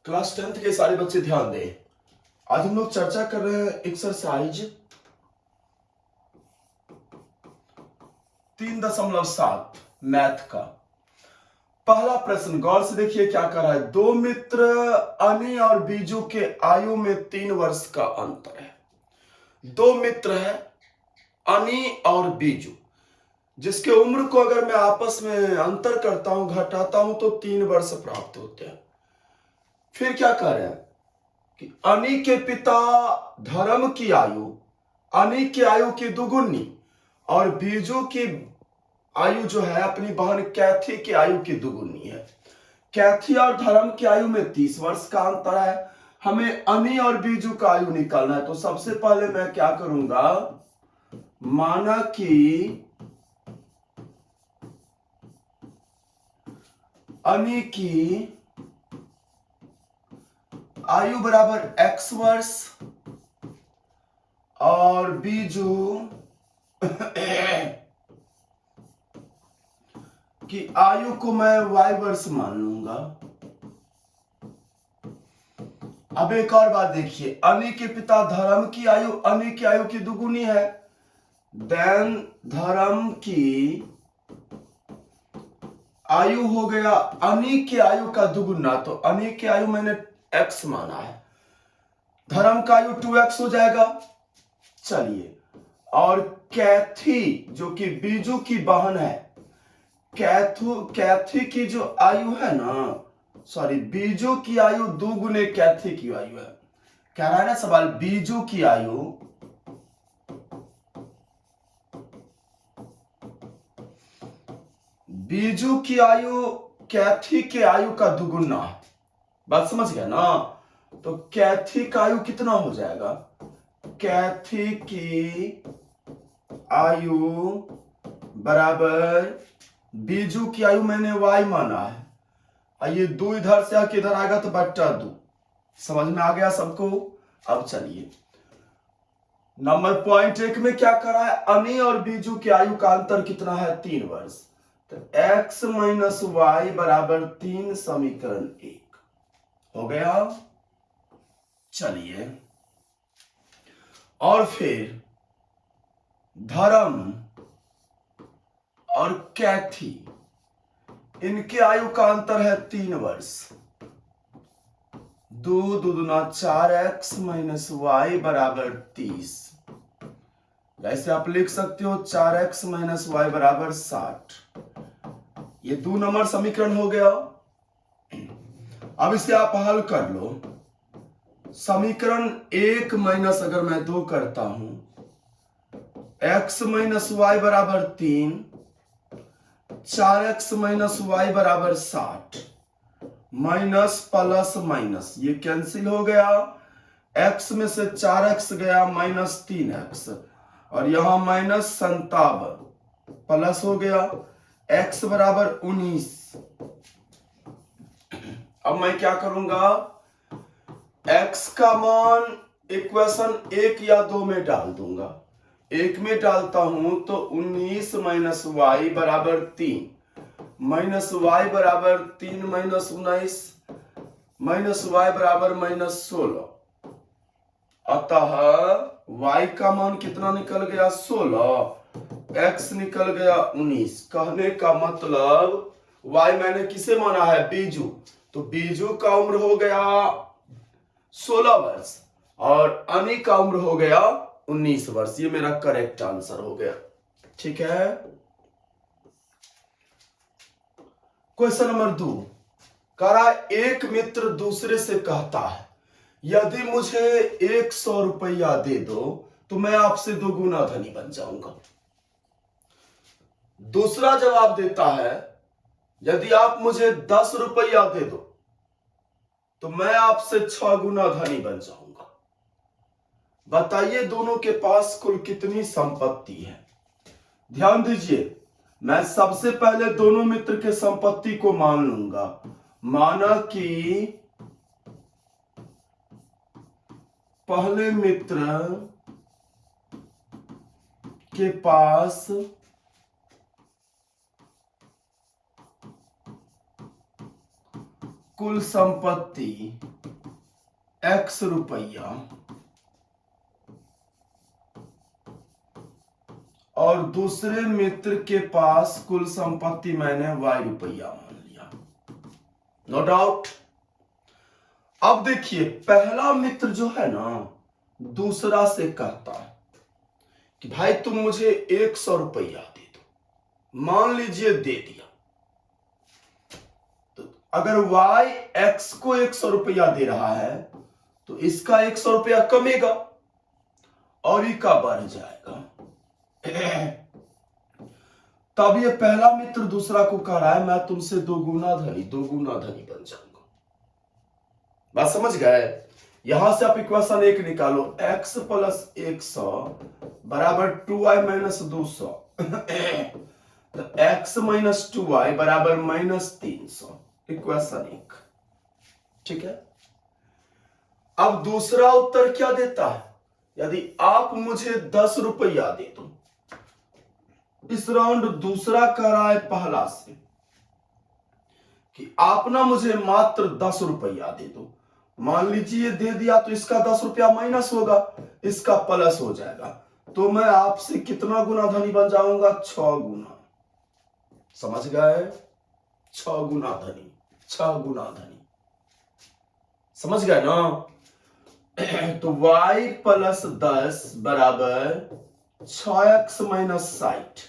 Class 10th के सारे बच्चे ध्यान दें। आज हम लोग चर्चा कर रहे हैं एक्सरसाइज 3.7 मैथ का। पहला प्रश्न गौर से देखिए क्या कर रहा है। दो मित्र अनी और बीजू के आयु में 3 वर्ष का अंतर है। दो मित्र है अनी और बीजू, जिसके उम्र को अगर मैं आपस में अंतर करता हूं, घटाता हूं तो 3 वर्ष प्राप्त होते हैं। फिर क्या कर रहे हैं कि अनी के पिता धर्म की आयु अनी की आयु की दुगुनी और बीजू की आयु जो है अपनी बहन कैथी की आयु की दुगुनी है। कैथी और धर्म की आयु में 30 वर्ष का अंतर है। हमें अनी और बीजू का आयु निकालना है, तो सबसे पहले मैं क्या करूंगा, माना कि अनी की आयु बराबर x वर्ष और बीजू की आयु को मैं y वर्ष मान लूंगा। अब एक और बात देखिए, अनी के पिता धर्म की आयु अनी की आयु की दुगुनी है, देन धर्म की आयु हो गया अनी की आयु का दुगुना, तो अनी की आयु मैंने x माना है, धर्म का आयु 2x हो जाएगा। चलिए, और कैथी जो कि बीजू की बहन है, कैथी की जो आयु है ना, सॉरी बीजू की आयु 2 गुने कैथी की आयु है। कह रहा है ना सवाल, बीजू की आयु कैथी के आयु का दुगुना है। बात समझ गया ना? तो कैथी का आयु कितना हो जाएगा, कैथी की आयु बराबर बीजू की आयु मैंने y माना है, ये 2 इधर से आके इधर आएगा तो बट्टा 2। समझ में आ गया सबको? अब चलिए, नंबर पॉइंट 1 में क्या करा है, अनी और बीजू की आयु का अंतर कितना है, 3 वर्ष। तो x माइनस वाई बराबर 3 समीकरण 1 हो गया। चलिए, और फिर धर्म और कैथी, इनके आयु का अंतर है 3 वर्ष। 2 दूना 4x माइनस वाई बराबर 30। ऐसे आप लिख सकते हो 4x माइनस वाई बराबर 60। ये 2 नंबर समीकरण हो गया। अब इसे आप हल कर लो। समीकरण 1 माइनस अगर मैं 2 करता हूं, x माइनस वाई बराबर 3, 4x माइनस वाई बराबर 60, माइनस प्लस माइनस ये कैंसिल हो गया, x में से 4x गया माइनस 3x, और यहां माइनस 57 प्लस हो गया, x बराबर 19। अब मैं क्या करूंगा, x का मान इक्वेशन 1 या 2 में डाल दूंगा। 1 में डालता हूं तो 19 माइनस वाई बराबर 3, माइनस वाई बराबर 3 माइनस 19, माइनस वाई बराबर माइनस 16। अतः y का मान कितना निकल गया, 16, x निकल गया 19। कहने का मतलब y मैंने किसे माना है, बीजू, तो बीजू का उम्र हो गया 16 वर्ष और अनी का उम्र हो गया 19 वर्ष। ये मेरा करेक्ट आंसर हो गया। ठीक है। क्वेश्चन नंबर 2 कह रहा है, एक मित्र दूसरे से कहता है, यदि मुझे 100 रुपया दे दो तो मैं आपसे 2 गुना धनी बन जाऊंगा। दूसरा जवाब देता है, यदि आप मुझे 10 रुपया दे दो तो मैं आपसे 6 गुना धनी बन जाऊंगा। बताइए दोनों के पास कुल कितनी संपत्ति है। ध्यान दीजिए, मैं सबसे पहले दोनों मित्र के संपत्ति को मान लूंगा। माना कि पहले मित्र के पास कुल संपत्ति x रुपया और दूसरे मित्र के पास कुल संपत्ति मैंने y रुपया मान लिया। No doubt. अब देखिए पहला मित्र जो है ना दूसरा से कहता है कि भाई तुम मुझे 100 रुपया दे दो। मान लीजिए दे दिया, तो अगर y x को 100 रुपया दे रहा है तो इसका 100 रुपया कमेगा और इसका बढ़ जाएगा। तब ये पहला मित्र दूसरा को कह रहा है मैं तुमसे दो गुना धनी बन जाऊंगा। बात समझ गए? यहां से आप इक्वेशन 1 निकालो, x प्लस 100 बराबर 2y माइनस 200 तो x माइनस 2y बराबर माइनस 300, इक्वेशन 1। ठीक है। अब दूसरा उत्तर क्या देता है? यदि आप मुझे 10 रुपया दे दो। इस राउंड दूसरा कह रहा है पहला से कि आप ना मुझे मात्र 10 रुपया दे दो। मान लीजिए दे दिया तो इसका 10 रुपया माइनस होगा, इसका प्लस हो जाएगा, तो मैं आपसे कितना गुना धनी बन जाऊंगा? 6 गुना। समझ गए? 6 गुना धनी, 6 गुना धनी। समझ गए ना? तो y प्लस 10 बराबर 6x माइनस 60।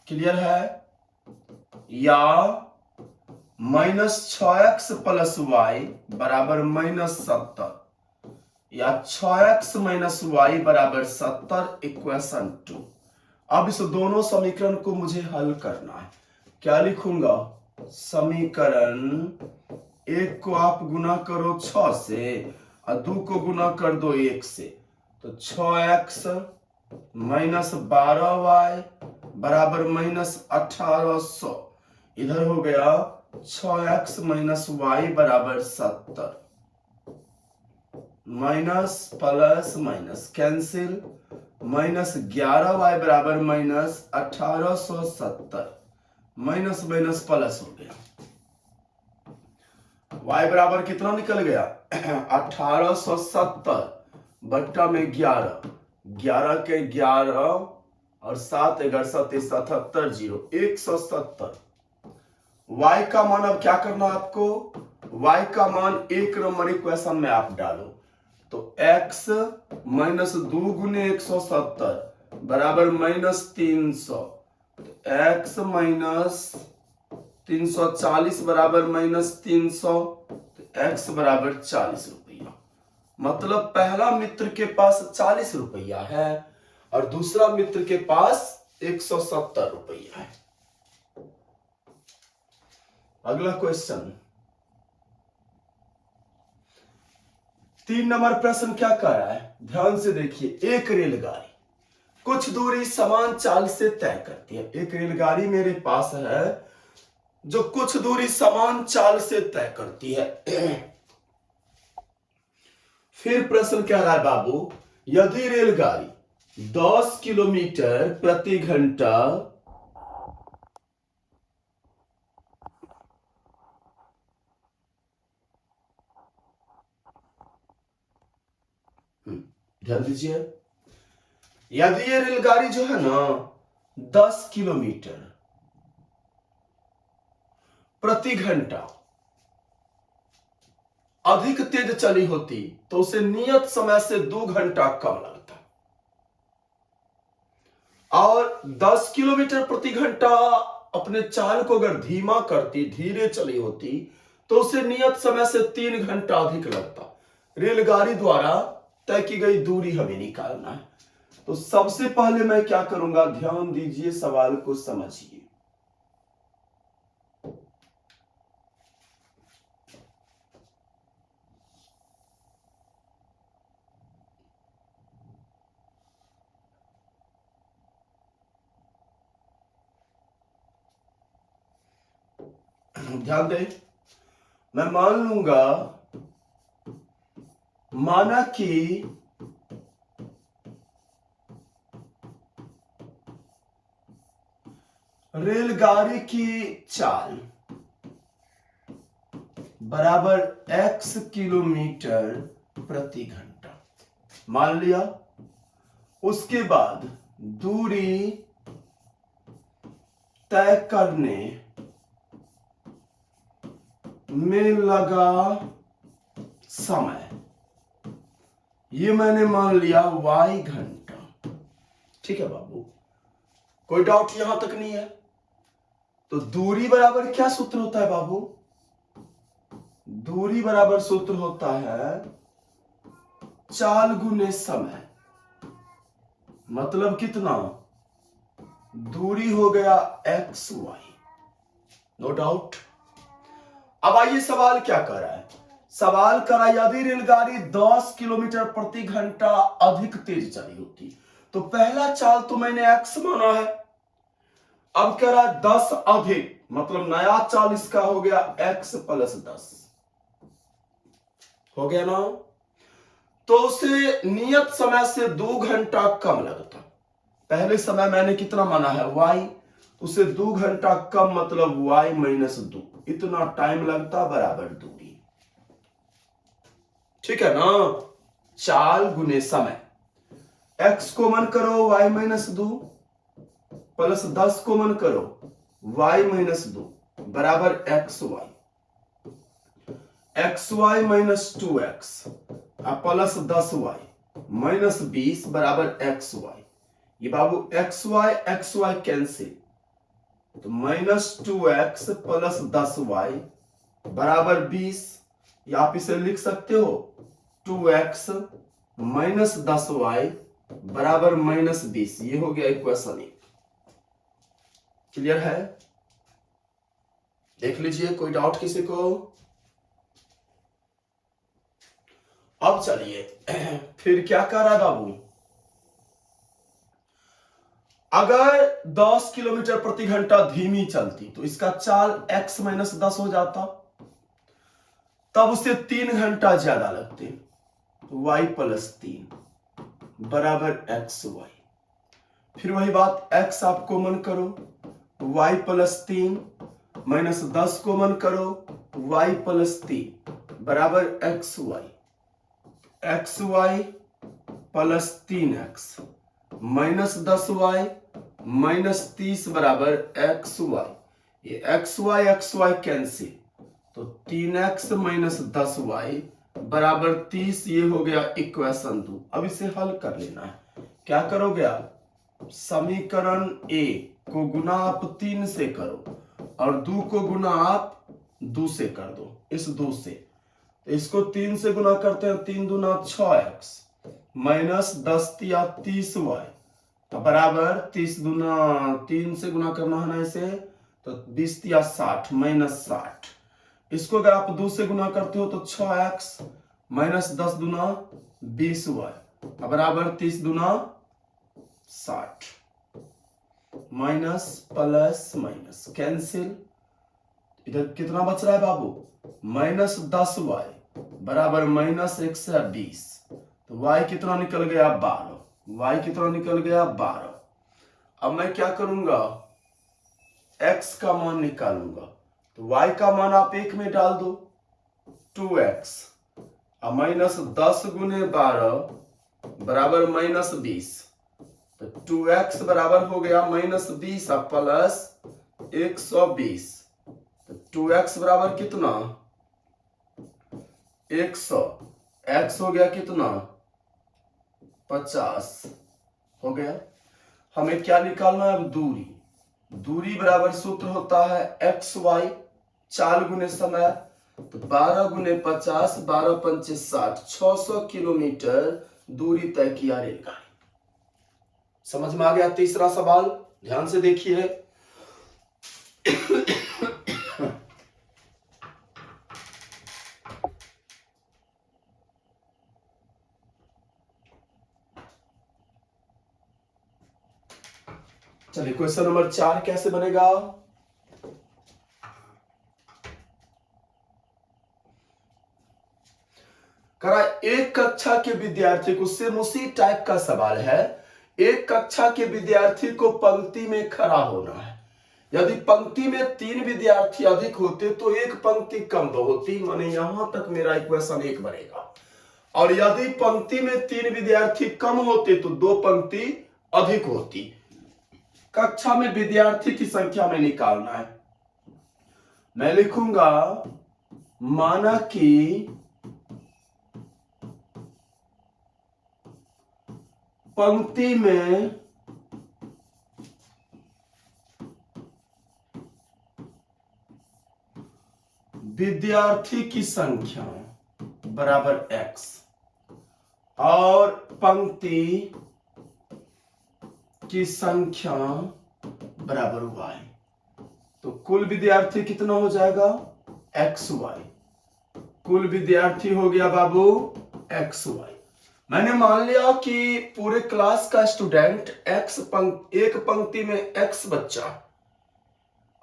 क्लियर है? या माइनस 6x प्लस y बराबर माइनस 70 या 6x माइनस y बराबर 70, इक्वेशन 2। अब इस दोनों समीकरण को मुझे हल करना है। क्या लिखूंगा? समीकरण 1 को आप गुना करो 6 से और 2 को गुना कर दो 1 से, तो 6x माइनस 12y बराबर माइनस 1800। इधर हो गया 6x माइनस y बराबर 70, minus plus minus cancel, minus 11y बराबर माइनस 1870, माइनस माइनस प्लस हो गया। y बराबर कितना निकल गया? 1870 बट्टा में 11, 11 के 11 और 7 11 7 77 0, 170। y का मान अब क्या करना है आपको? y का मान 1 नंबर इक्वेशन में आप डालो, तो x माइनस 2 गुने 170 बराबर माइनस 300, तो x माइनस 340 बराबर माइनस 300, तो x बराबर 40 रुपया। मतलब पहला मित्र के पास 40 रुपया है और दूसरा मित्र के पास 170 रुपया है। अगला क्वेश्चन 3 नंबर प्रश्न क्या कह रहा है? ध्यान से देखिए। एक रेलगाड़ी कुछ दूरी समान चाल से तय करती है। एक रेलगाड़ी मेरे पास है जो कुछ दूरी समान चाल से तय करती है। फिर प्रश्न कह रहा है बाबू, यदि रेलगाड़ी 10 किलोमीटर प्रति घंटा ध्यान दीजिए, यदि ये रेलगाड़ी जो है ना 10 किलोमीटर प्रति घंटा अधिक तेज चली होती तो उसे नियत समय से 2 घंटा कम लगता, और 10 किलोमीटर प्रति घंटा अपने चाल को अगर धीमा करती, धीरे चली होती, तो उसे नियत समय से 3 घंटा अधिक लगता। रेलगाड़ी द्वारा तय की गई दूरी हमें निकालना है। तो सबसे पहले मैं क्या करूंगा? ध्यान दीजिए, सवाल को समझिए। ध्यान दें, मैं मान लूंगा, माना कि रेलगाड़ी की चाल बराबर x किलोमीटर प्रति घंटा मान लिया। उसके बाद दूरी तय करने में लगा समय, ये मैंने मान लिया y घंटा। ठीक है बाबू, कोई डाउट यहां तक नहीं है? तो दूरी बराबर क्या सूत्र होता है बाबू? दूरी बराबर सूत्र होता है चाल गुने समय। मतलब कितना? दूरी हो गया एक्स वाई। No doubt. अब आइए सवाल क्या कर रहा है? सवाल कर रहा है यदि रेलगाड़ी 10 किलोमीटर प्रति घंटा अधिक तेज चली होती, तो पहला चाल तो मैंने एक्स माना है। अब कह रहा है 10 अधिक, मतलब नया चाल इसका हो गया x प्लस 10 हो गया ना। तो उसे नियत समय से 2 घंटा कम लगता। पहले समय मैंने कितना माना है y, उसे 2 घंटा कम मतलब y माइनस 2, इतना टाइम लगता बराबर दूरी। ठीक है ना? चाल गुने समय, x को मन करो y माइनस 2 प्लस 10 को मन करो y माइनस 2 बराबर x y minus 2x plus 10y minus 20 बराबर एक्स वाई। ये बाबू एक्स वाई कैंसिल, तो माइनस 2x प्लस 10y बराबर 20। या आप इसे लिख सकते हो 2x माइनस 10y बराबर माइनस 20। ये हो गया इक्वेशन 1। क्लियर है? देख लीजिए, कोई डाउट किसी को? अब चलिए फिर क्या कर रहा बाबू? अगर 10 किलोमीटर प्रति घंटा धीमी चलती तो इसका चाल x माइनस 10 हो जाता, तब उसे 3 घंटा ज्यादा लगते, तो y प्लस 3 बराबर एक्स वाई। फिर वही बात, x आप कॉमन करो, y प्लस 3 माइनस 10 कॉमन करो, y प्लस 3 बराबर x y plus 3x minus 10y minus 30 बराबर एक्स वाई। ये एक्स वाई कैंसिल, तो 3x माइनस 10y बराबर 30। ये हो गया इक्वेशन 2। अब इसे हल कर लेना है। क्या करोगे आप? समीकरण a को गुना आप 3 से करो और 2 को गुना आप 2 से कर दो, इस 2 से। तो इसको 3 से गुना करते हैं, 3 दूना 6x माइनस 10 या 30y तो बराबर 30 दूना 3 से गुना करना है ना इसे, तो 20 या 60 माइनस 60। इसको अगर आप 2 से गुना करते हो तो 6x माइनस 10 दूना 20y बराबर 30 दूना 60 माइनस प्लस माइनस कैंसिल। इधर कितना बच रहा है बाबू? माइनस 10y बराबर माइनस 120, तो y कितना निकल गया? 12। y कितना निकल गया? 12। अब मैं क्या करूंगा? x का मान निकालूंगा, तो y का मान आप 1 में डाल दो, 2x माइनस 10 गुने 12 बराबर माइनस 20, तो 2x बराबर हो गया माइनस 20 प्लस 120, तो 2x बराबर कितना? 100। x हो गया कितना? 50 हो गया। हमें क्या निकालना है अब? दूरी। दूरी बराबर सूत्र होता है एक्स वाई चाल गुने समय, तो 12 गुने 50 12 पंचे 60, 600 किलोमीटर दूरी तय किया रेलगाड़ी। समझ में आ गया? तीसरा सवाल ध्यान से देखिए। चलिए क्वेश्चन नंबर 4 कैसे बनेगा? करा एक कक्षा के विद्यार्थी को, सेम उसी टाइप का सवाल है। एक कक्षा के विद्यार्थी को पंक्ति में खड़ा होना है। यदि पंक्ति में 3 विद्यार्थी अधिक होते तो एक पंक्ति कम होती, माने यहां तक मेरा इक्वेशन 1 बनेगा। और यदि पंक्ति में 3 विद्यार्थी कम होते तो 2 पंक्ति अधिक होती। कक्षा में विद्यार्थी की संख्या में निकालना है। मैं लिखूंगा माना कि पंक्ति में विद्यार्थी की संख्या बराबर x और पंक्ति की संख्या बराबर y। तो कुल विद्यार्थी कितना हो जाएगा xy। कुल विद्यार्थी हो गया बाबू xy। मैंने मान लिया कि पूरे क्लास का स्टूडेंट एक पंक्ति में x बच्चा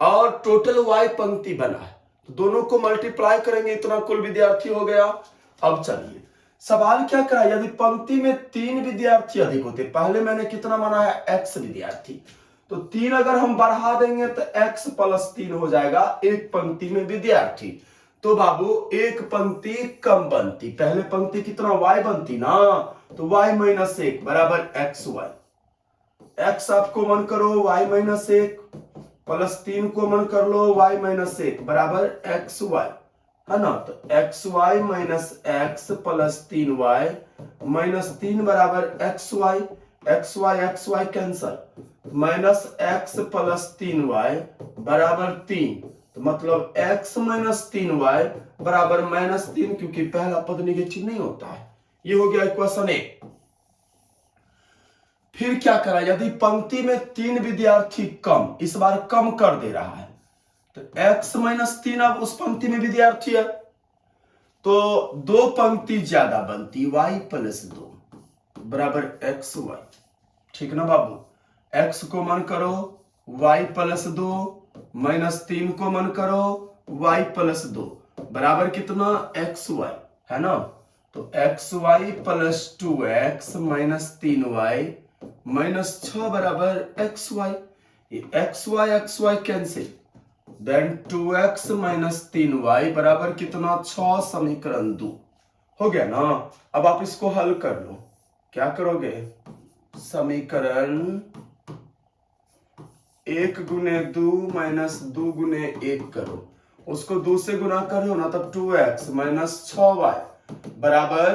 और टोटल y पंक्ति बना है, तो दोनों को मल्टीप्लाई करेंगे, इतना कुल विद्यार्थी हो गया। अब चलिए सवाल क्या करा, यदि पंक्ति में 3 विद्यार्थी अधिक होते, पहले मैंने कितना माना है x विद्यार्थी, तो 3 अगर हम बढ़ा देंगे तो x + 3 हो जाएगा एक पंक्ति में विद्यार्थी। तो बाबू एक पंक्ति कम बनती, पहले पंक्ति कितना y बनती ना, तो y - 1 बराबर xy। x आप कॉमन करो, y - 1 + 3 कॉमन कर लो, y - 1 बराबर xy, है ना। तो xy - x + 3y - 3 बराबर xy। xy cancel, -x + 3y बराबर 3, तो मतलब x - 3y बराबर -3, क्योंकि पहला पद नेगेटिव नहीं होता है। ये हो गया इक्वेशन 1। फिर क्या करा, यदि पंक्ति में 3 विद्यार्थी कम, इस बार कम कर दे रहा है, तो x - 3 अब उस पंक्ति में विद्यार्थी है तो 2 पंक्ति ज्यादा बनती, y + 2 बराबर xy। ठीक ना बाबू, x को मन करो, y + 2 -3 को मन करो, y + 2 बराबर कितना xy, है ना। तो xy + 2x - 3y -6 बराबर xy। xy cancel, then 2x - 3y बराबर कितना 6, समीकरण 2 हो गया ना। अब आप इसको हल कर लो, क्या करोगे, समीकरण 1 × 2 - 2 × 1 करो, उसको 2 से गुना करो ना, तब 2x - 6y बराबर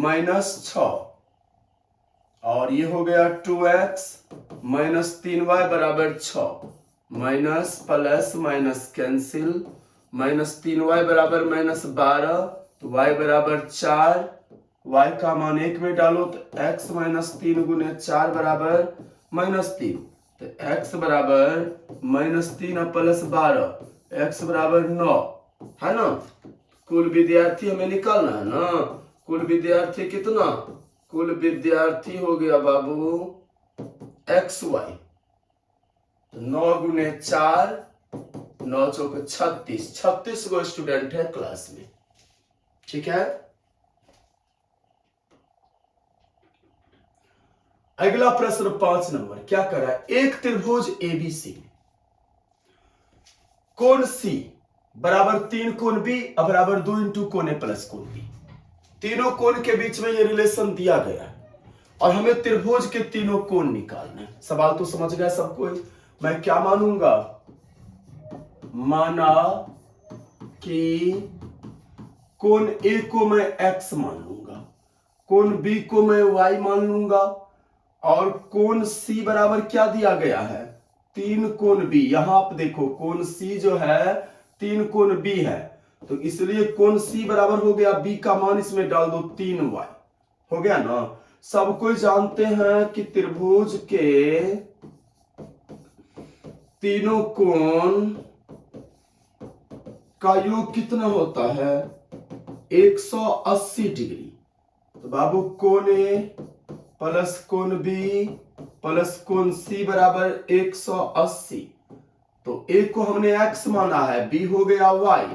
-6, और ये हो गया 2x - 3y बराबर 6, minus plus minus cancel, -3y बराबर -12, तो y बराबर 4, y का मान 1 में डालो तो x - 3 × 4 बराबर -3, तो x बराबर -3 + 12, x बराबर 9, है ना। कुल विद्यार्थी हमें निकालना है ना, कुल विद्यार्थी कितना, कुल विद्यार्थी हो गया बाबू xy, 9 × 4, 9 × 4 36, 36 गो स्टूडेंट है क्लास में। ठीक है, अगला प्रश्न 5 नंबर क्या कर रहा है, एक त्रिभुज एबीसी कोण सी बराबर 3 कोण बी बराबर 2 × कोण ए + कोण बी, तीनों कोण के बीच में ये रिलेशन दिया गया है और हमें त्रिभुज के तीनों कोण निकालना है। सवाल तो समझ गया सबको। मैं क्या मानूंगा, माना कि कोण ए को मैं x मान लूंगा, कोण बी को मैं y मान लूंगा, और कोण सी बराबर क्या दिया गया है, 3 कोण बी। यहां आप देखो कोण सी जो है 3 कोण बी है, तो इसलिए कोण सी बराबर हो गया बी का मान इसमें डाल दो 3y, हो गया ना। सब कोई जानते हैं कि त्रिभुज के तीनों कोण का योग कितना होता है, 180 डिग्री। तो बाबू कोण ए प्लस कोण बी प्लस कोण सी बराबर 180। तो ए को हमने x माना है, बी हो गया y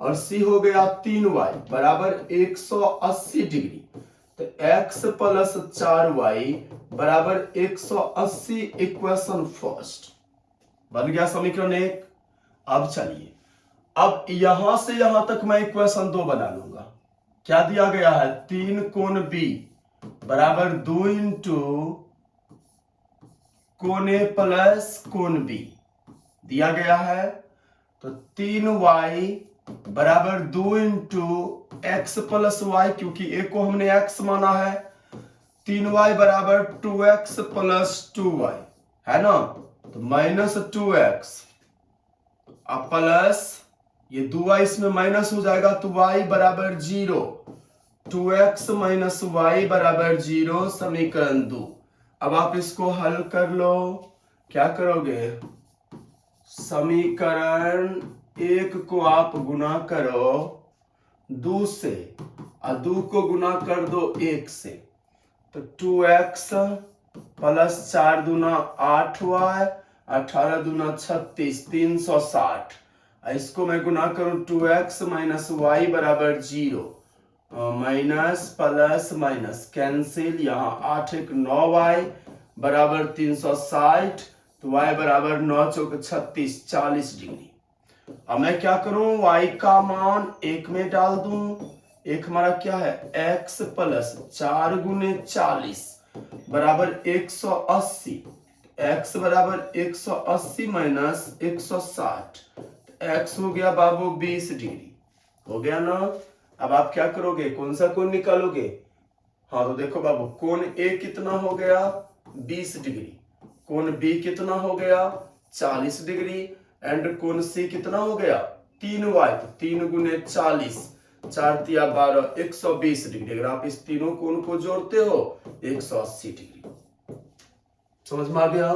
और सी हो गया 3y बराबर 180 डिग्री। तो x + 4y बराबर 180, इक्वेशन फर्स्ट। बन गया समीकरण 1। अब चलिए, अब यहां से यहां तक मैं इक्वेशन 2 बना लूंगा। क्या दिया गया है, 3 कोण बी बराबर 2 इंटू कोण ए प्लस कोण बी दिया गया है। तो 3y बराबर 2 इंटू एक्स प्लस वाई, क्योंकि ए को हमने x माना है। 3y बराबर 2x प्लस 2y है ना, तो माइनस 2x अब प्लस ये 2y इसमें माइनस हो जाएगा, तो y बराबर 0। 2x माइनस वाई बराबर 0, समीकरण 2। अब आप इसको हल कर लो। क्या करोगे, समीकरण 1 को आप गुना करो 2 से और 2 को गुना कर दो 1 से, तो 2x प्लस 4 दूना 8y 18 दूना 36 360। इसको मैं गुना करूं 2x माइनस वाई बराबर 0, माइनस प्लस माइनस कैंसिल, यहाँ 8 1 9y बराबर 360, तो y बराबर 9 चौक 36 40 डिग्री। अब मैं क्या करूं, y का मान 1 में डाल दूं। एक हमारा क्या है, x प्लस 4 गुने 40 बराबर 180। x बराबर 180 माइनस 160, x हो गया बाबू 20 डिग्री। हो गया ना। अब आप क्या करोगे, कौन सा कोण निकालोगे। हाँ तो देखो बाबू, कोण ए कितना हो गया 20 डिग्री, कोण बी कितना हो गया 40 डिग्री, एंड कोण सी कितना हो गया 3y, तो 3 गुने 40 4 तिया 12 120 डिग्री। अगर आप इस तीनों कोण को जोड़ते हो 180 डिग्री। समझ में आ गया।